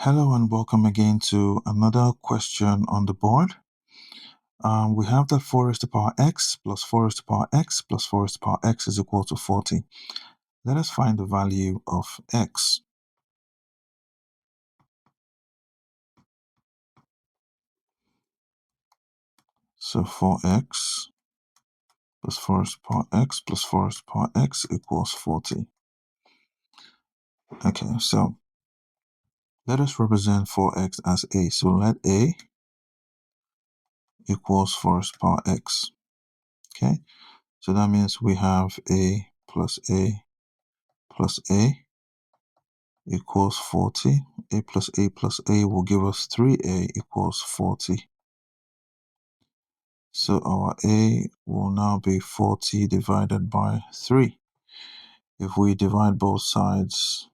Hello and welcome again to another question on the board. We have that 4 raised to the power x plus 4 raised to the power x plus 4 raised to the power x is equal to 40. Let us find the value of x. So 4x plus 4 raised to the power x plus 4 raised to the power x equals 40. Okay, so let us represent 4x as a. So let a equals 4 raised to the power x. Okay, so that means we have a plus a plus a equals 40. A plus a will give us 3a equals 40. So our a will now be 40 divided by 3. If we divide both sides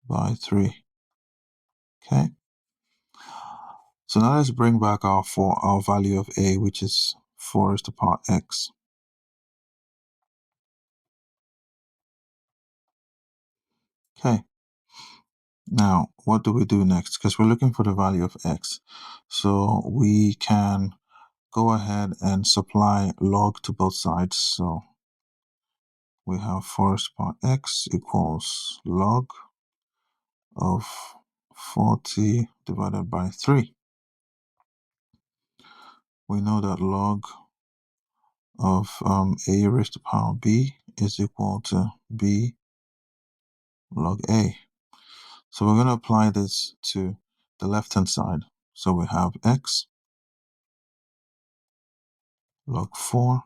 by 3. Okay. So now let's bring back our value of a, which is 4 raised to the power x. Okay. Now, what do we do next? Because we're looking for the value of x. So we can go ahead and supply log to both sides. So we have 4 raised to the power x equals log of 40 divided by 3. We know that log of a raised to the power b is equal to b log a. So we're going to apply this to the left-hand side. So we have x log 4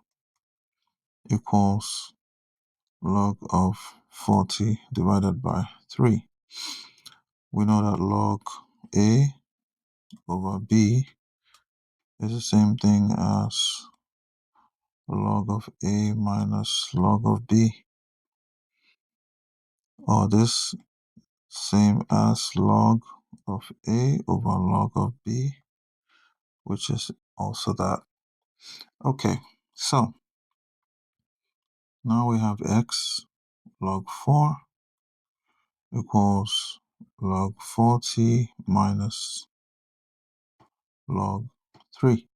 equals log of 40 divided by 3. We know that log a over b is the same thing as log of a minus log of b, or this same as log of a over log of b, which is also that. Okay, so now we have x log 4 equals log 40 minus log 3.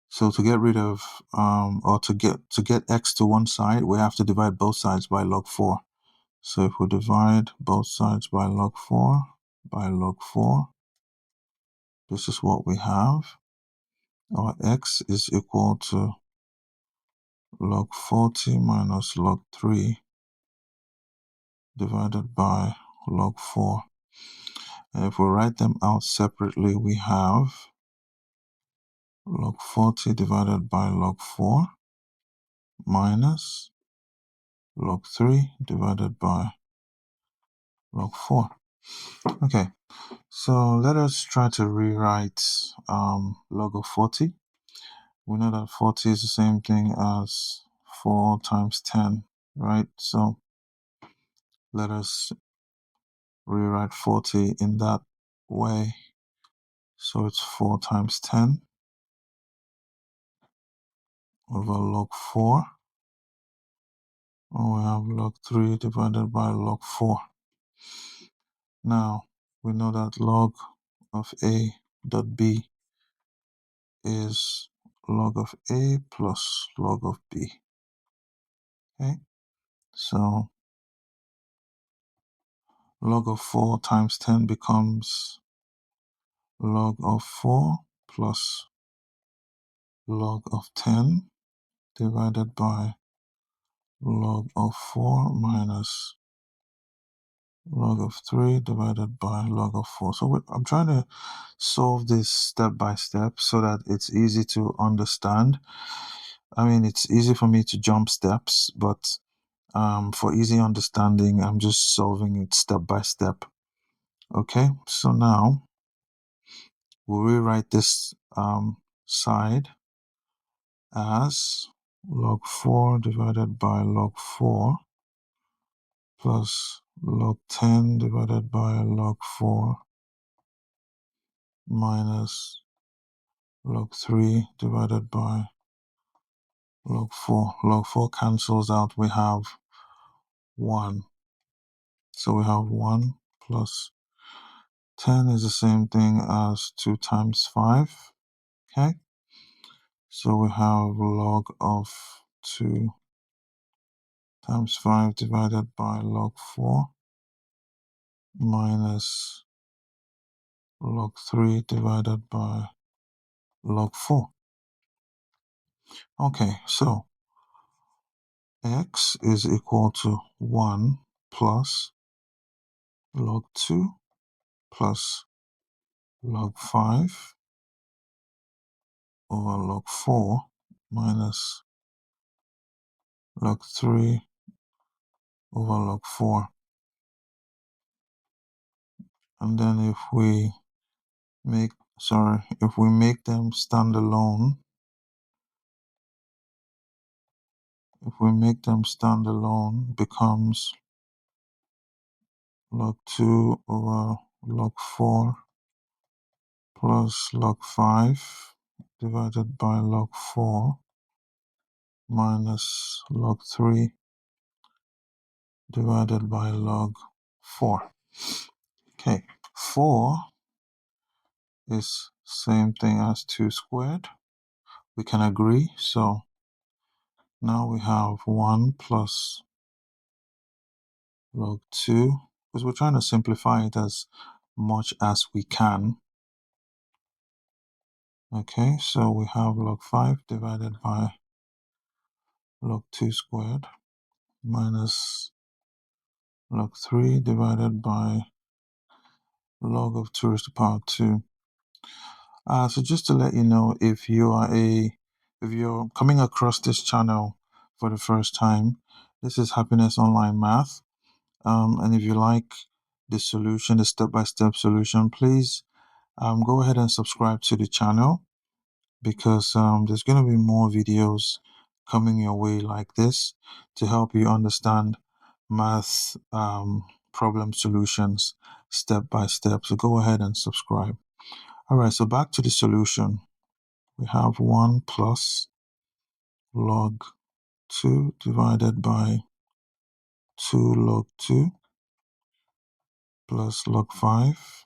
So to get rid of or to get x to one side, we have to divide both sides by log 4. So if we divide both sides by log 4 by log 4, this is what we have. Our x is equal to log 40 minus log 3 divided by log 4. And if we write them out separately, we have log 40 divided by log 4 minus log 3 divided by log 4. Okay, so let us try to rewrite log of 40. We know that 40 is the same thing as 4 times 10, right? So let us rewrite 40 in that way. So it's 4 times 10 over log 4. And we have log 3 divided by log 4. Now, we know that log of a dot b is log of a plus log of b. Okay, so log of 4 times 10 becomes log of 4 plus log of 10 divided by log of 4 minus log of 3 divided by log of 4. So I'm trying to solve this step by step so that it's easy to understand. I mean, it's easy for me to jump steps, but for easy understanding, I'm just solving it step by step. Okay, so now we'll rewrite this side as log 4 divided by log 4 plus log 10 divided by log 4 minus log 3 divided by log 4. Log 4 cancels out. We have 1. So we have 1 plus 10 is the same thing as 2 times 5. Okay. So we have log of 2 times 5 divided by log 4 minus log 3 divided by log 4. Okay, so x is equal to 1 plus log 2 plus log 5 over log 4 minus log 3 over log 4. And then if we make them standalone, becomes log 2 over log 4 plus log 5 divided by log 4 minus log 3 divided by log 4. Okay, 4 is same thing as 2 squared. We can agree. So now we have 1 plus log 2, because we're trying to simplify it as much as we can. Okay, so we have log 5 divided by log 2 squared minus log 3 divided by log of 2 raised to the power 2. So just to let you know, if you're coming across this channel for the first time, this is Happiness Online Math. And if you like the solution, the step-by-step solution, please go ahead and subscribe to the channel, because there's going to be more videos coming your way like this to help you understand math problem solutions step by step. So go ahead and subscribe. All right, so back to the solution. We have 1 plus log 2 divided by 2 log 2 plus log 5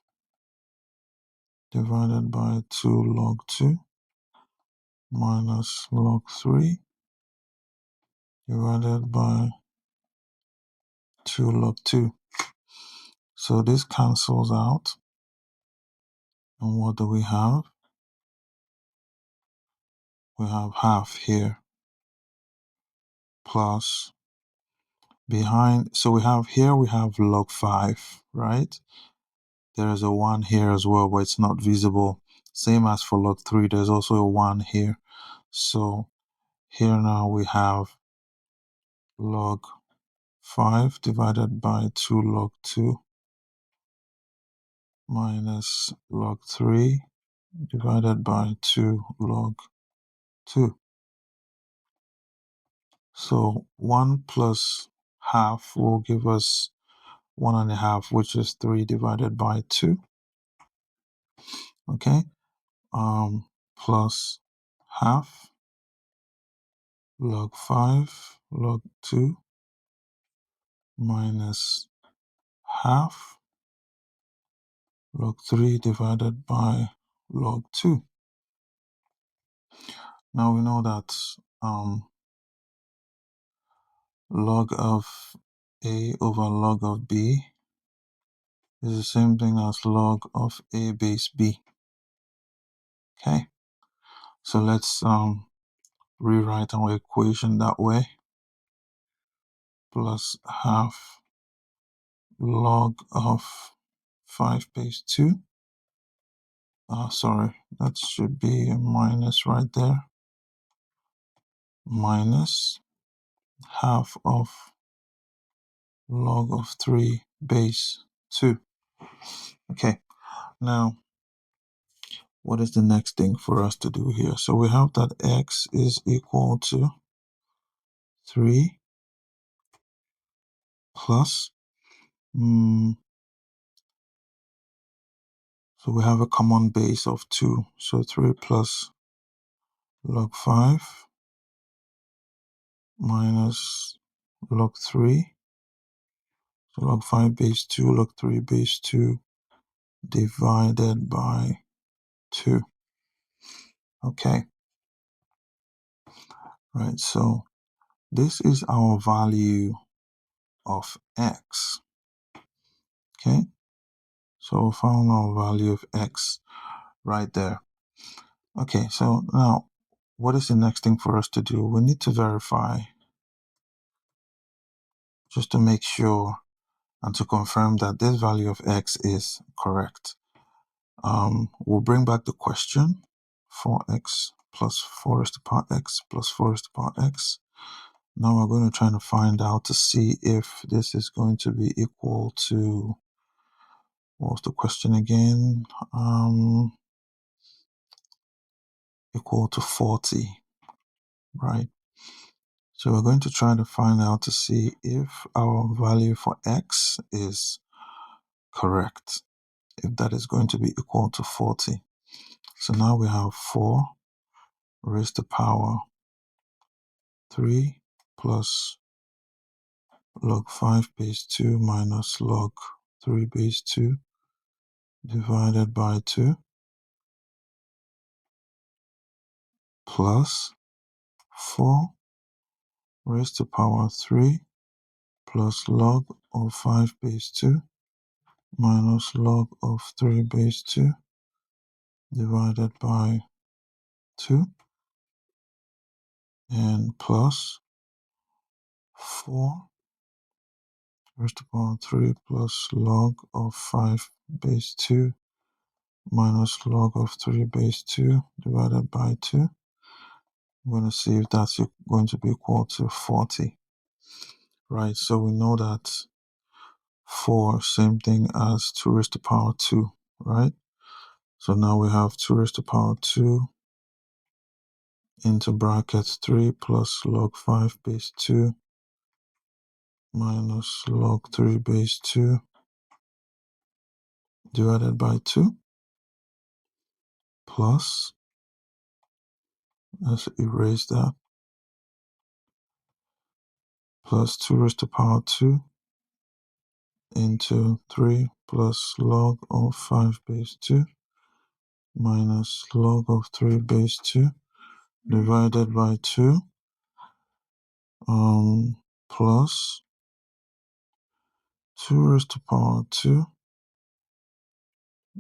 divided by 2 log 2 minus log 3 divided by 2 log 2. So this cancels out. And what do we have? We have half here plus behind. So we have log 5, right? There is a 1 here as well, but it's not visible. Same as for log 3, there's also a 1 here. So here now we have log 5 divided by 2 log 2 minus log 3 divided by 2 log 2. So 1 plus half will give us 1.5, which is 3 divided by 2. Okay. Plus half log 5 log 2 minus half log 3 divided by log 2. Now we know that log of a over log of b is the same thing as log of a base b. Okay, so let's rewrite our equation that way. Plus half log of 5 base 2. Sorry, that should be a minus right there. Minus half of log of 3 base 2. Okay, now what is the next thing for us to do here? So we have that x is equal to 3 plus, so we have a common base of 2. So 3 plus log 5 minus log 3 So log 5 base 2, log 3 base 2 divided by 2. Okay. Right, so this is our value of x. Okay, so we found our value of x right there. Okay, so now what is the next thing for us to do? We need to verify just to make sure and to confirm that this value of x is correct. We'll bring back the question for x plus 4 raised to the power x plus 4 raised to the power x. Now we're going to try to find out to see if this is going to be equal to, what was the question again? Equal to 40, right? So we're going to try to find out to see if our value for x is correct, if that is going to be equal to 40. So now we have 4 raised to the power 3 plus log 5 base 2 minus log 3 base 2 divided by 2 plus 4 raised to the power 3 plus log of 5 base 2 minus log of 3 base 2 divided by 2 and plus 4 raised to the power 3 plus log of 5 base 2 minus log of 3 base 2 divided by 2. I'm going to see if that's going to be equal to 40. Right, so we know that 4, same thing as 2 raised to the power 2, right? So now we have 2 raised to the power 2 into brackets 3 plus log 5 base 2 minus log 3 base 2 divided by 2 plus, let's erase that, plus 2 raised to the power 2 into 3 plus log of 5 base 2 minus log of 3 base 2 divided by 2 plus 2 raised to the power 2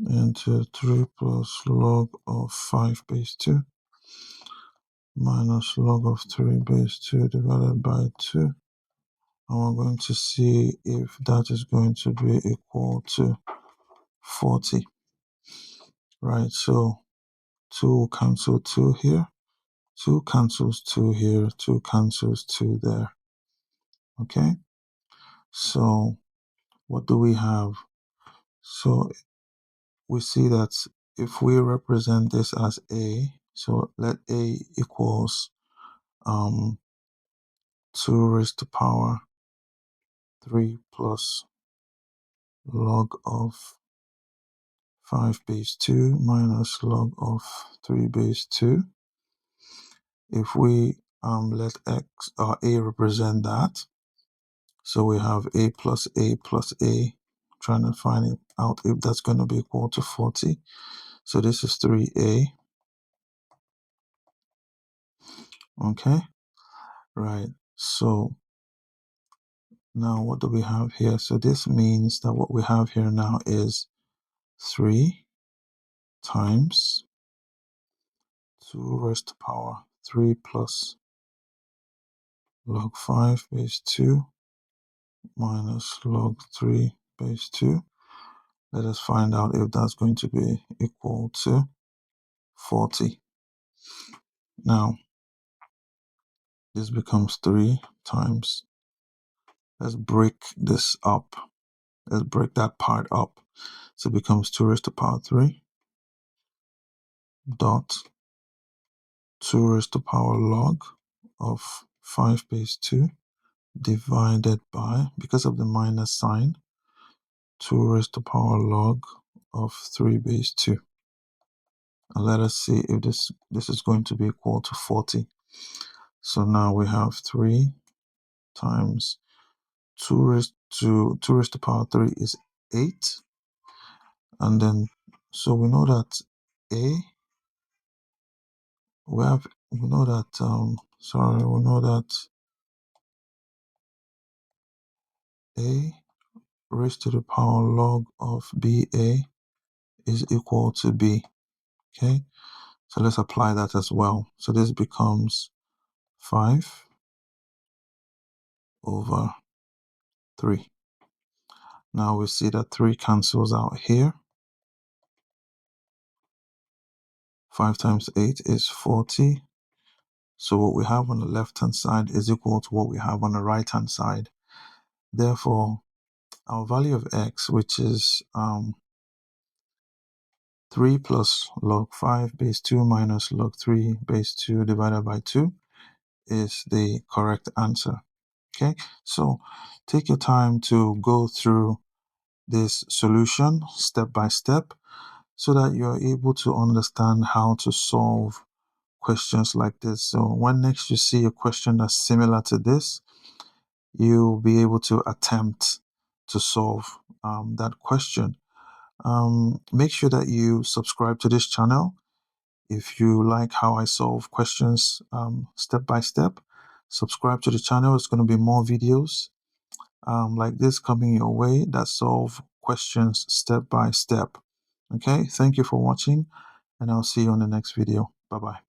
into 3 plus log of 5 base 2 minus log of 3 base 2 divided by 2. And we're going to see if that is going to be equal to 40. Right, so 2 will cancel 2 here, 2 cancels 2 here, 2 cancels 2 there. Okay, so what do we have? So we see that if we represent this as a, so let a equals 2 raised to the power 3 plus log of 5 base 2 minus log of 3 base 2. If we let x or a represent that, so we have a plus a plus a, trying to find out if that's going to be equal to 40. So this is 3a. Okay, right. So now what do we have here? So this means that what we have here now is 3 times 2 raised to the power 3 plus log 5 base 2 minus log 3 base 2. Let us find out if that's going to be equal to 40. Now, this becomes 3 times. Let's break this up. Let's break that part up. So it becomes 2 raised to the power 3 dot 2 raised to the power log of 5 base 2 divided by, because of the minus sign, 2 raised to the power log of 3 base 2. And let us see if this is going to be equal to 40. So now we have 3 times 2 raised to power 3 is 8. And then, so we know that we know that, A raised to the power log of BA is equal to B. Okay, so let's apply that as well. So this becomes 5 over 3. Now we see that 3 cancels out here. 5 times 8 is 40. So what we have on the left-hand side is equal to what we have on the right-hand side. Therefore, our value of x, which is 3 plus log 5 base 2 minus log 3 base 2 divided by 2, is the correct answer. Okay, so take your time to go through this solution step by step so that you're able to understand how to solve questions like this. So when next you see a question that's similar to this, you'll be able to attempt to solve that question. Make sure that you subscribe to this channel. If you like how I solve questions step by step, subscribe to the channel. It's going to be more videos like this coming your way that solve questions step by step. Okay, thank you for watching, and I'll see you on the next video. Bye-bye.